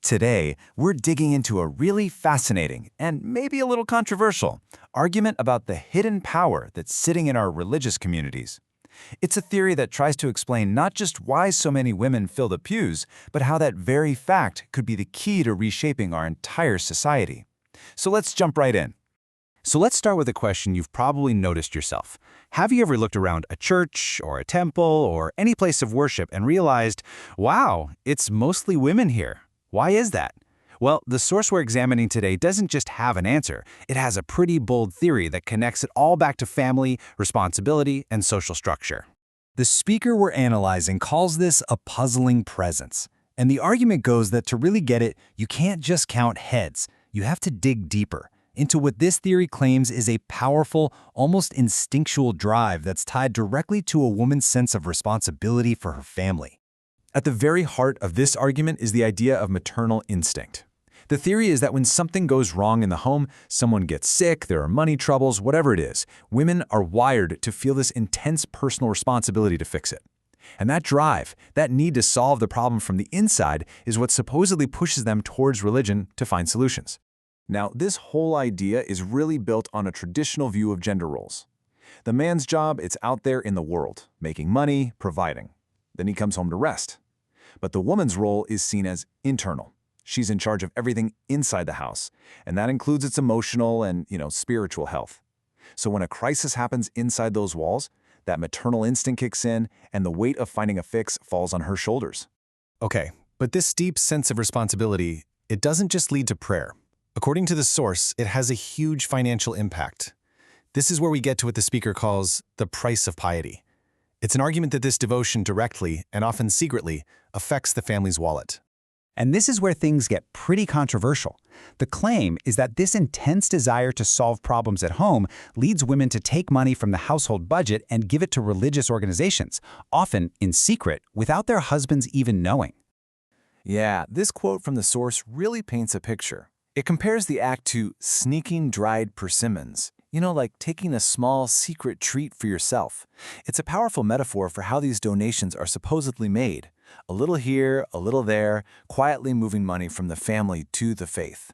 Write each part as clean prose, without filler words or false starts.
Today, we're digging into a really fascinating and maybe a little controversial argument about the hidden power that's sitting in our religious communities. It's a theory that tries to explain not just why so many women fill the pews, but how that very fact could be the key to reshaping our entire society. So let's jump right in. So let's start with a question you've probably noticed yourself. Have you ever looked around a church or a temple or any place of worship and realized, wow, it's mostly women here? Why is that? Well, the source we're examining today doesn't just have an answer. It has a pretty bold theory that connects it all back to family, responsibility, and social structure. The speaker we're analyzing calls this a puzzling presence. And the argument goes that to really get it, you can't just count heads. You have to dig deeper into what this theory claims is a powerful, almost instinctual drive that's tied directly to a woman's sense of responsibility for her family. At the very heart of this argument is the idea of maternal instinct. The theory is that when something goes wrong in the home, someone gets sick, there are money troubles, whatever it is, women are wired to feel this intense personal responsibility to fix it. And that drive, that need to solve the problem from the inside, is what supposedly pushes them towards religion to find solutions. Now, this whole idea is really built on a traditional view of gender roles. The man's job, it's out there in the world, making money, providing. Then he comes home to rest. But the woman's role is seen as internal. She's in charge of everything inside the house, and that includes its emotional and, spiritual health. So when a crisis happens inside those walls, that maternal instinct kicks in, and the weight of finding a fix falls on her shoulders. Okay, but this deep sense of responsibility, it doesn't just lead to prayer. According to the source, it has a huge financial impact. This is where we get to what the speaker calls the price of piety. It's an argument that this devotion directly, and often secretly, affects the family's wallet. And this is where things get pretty controversial. The claim is that this intense desire to solve problems at home leads women to take money from the household budget and give it to religious organizations, often in secret, without their husbands even knowing. Yeah, this quote from the source really paints a picture. It compares the act to sneaking dried persimmons. Like taking a small, secret treat for yourself. It's a powerful metaphor for how these donations are supposedly made. A little here, a little there, quietly moving money from the family to the faith.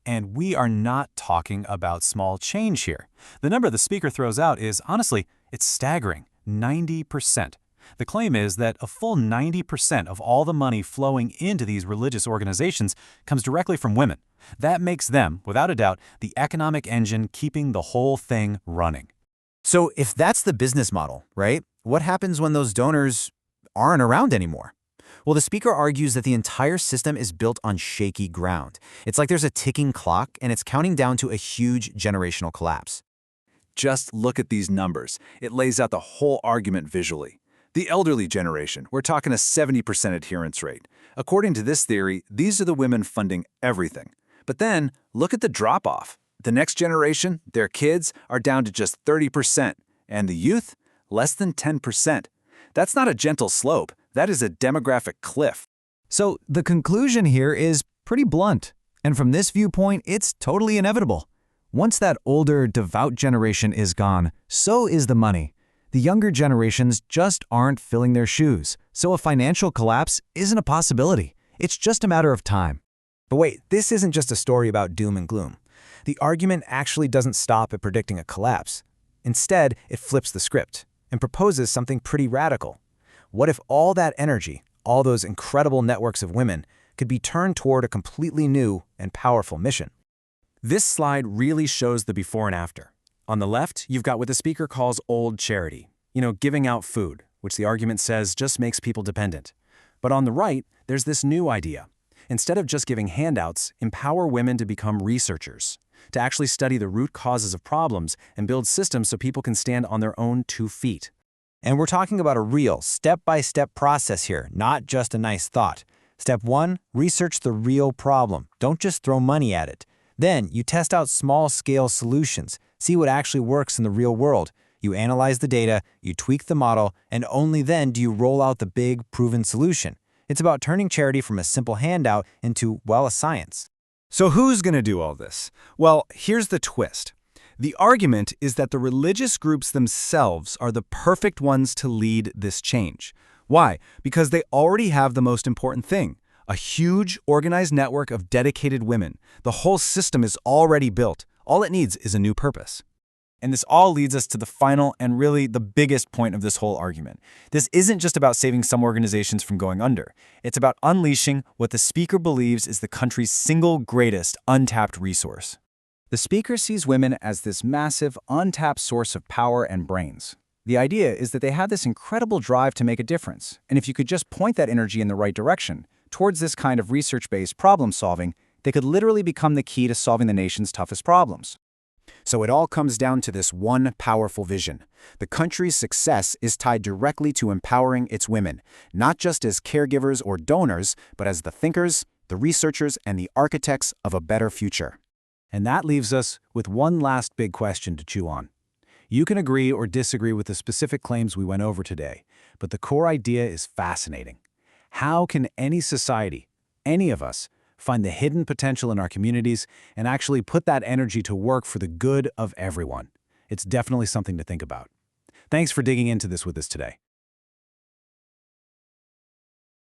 And we are not talking about small change here. The number the speaker throws out is, honestly, it's staggering, 90%. The claim is that a full 90% of all the money flowing into these religious organizations comes directly from women. That makes them, without a doubt, the economic engine keeping the whole thing running. So if that's the business model, right, what happens when those donors aren't around anymore? Well, the speaker argues that the entire system is built on shaky ground. It's like there's a ticking clock and it's counting down to a huge generational collapse. Just look at these numbers. It lays out the whole argument visually. The elderly generation, we're talking a 70% adherence rate. According to this theory, these are the women funding everything. But then, look at the drop-off. The next generation, their kids, are down to just 30%, and the youth, less than 10%. That's not a gentle slope, that is a demographic cliff. So the conclusion here is pretty blunt, and from this viewpoint, it's totally inevitable. Once that older, devout generation is gone, so is the money. The younger generations just aren't filling their shoes, so a financial collapse isn't a possibility. It's just a matter of time. But wait, this isn't just a story about doom and gloom. The argument actually doesn't stop at predicting a collapse. Instead, it flips the script and proposes something pretty radical. What if all that energy, all those incredible networks of women, could be turned toward a completely new and powerful mission? This slide really shows the before and after. On the left, you've got what the speaker calls old charity, giving out food, which the argument says just makes people dependent. But on the right, there's this new idea. Instead of just giving handouts, empower women to become researchers, to actually study the root causes of problems and build systems so people can stand on their own 2 feet. And we're talking about a real, step-by-step process here, not just a nice thought. Step 1, research the real problem. Don't just throw money at it. Then, you test out small-scale solutions. See what actually works in the real world. You analyze the data, you tweak the model, and only then do you roll out the big, proven solution. It's about turning charity from a simple handout into, a science. So who's going to do all this? Well, here's the twist. The argument is that the religious groups themselves are the perfect ones to lead this change. Why? Because they already have the most important thing, A huge, organized network of dedicated women. The whole system is already built. All it needs is a new purpose. And this all leads us to the final and really the biggest point of this whole argument. This isn't just about saving some organizations from going under. It's about unleashing what the speaker believes is the country's single greatest untapped resource. The speaker sees women as this massive, untapped source of power and brains. The idea is that they have this incredible drive to make a difference, and if you could just point that energy in the right direction, towards this kind of research-based problem solving, they could literally become the key to solving the nation's toughest problems. So it all comes down to this one powerful vision. The country's success is tied directly to empowering its women, not just as caregivers or donors, but as the thinkers, the researchers, and the architects of a better future. And that leaves us with one last big question to chew on. You can agree or disagree with the specific claims we went over today, but the core idea is fascinating. How can any society, any of us, find the hidden potential in our communities and actually put that energy to work for the good of everyone? It's definitely something to think about. Thanks for digging into this with us today.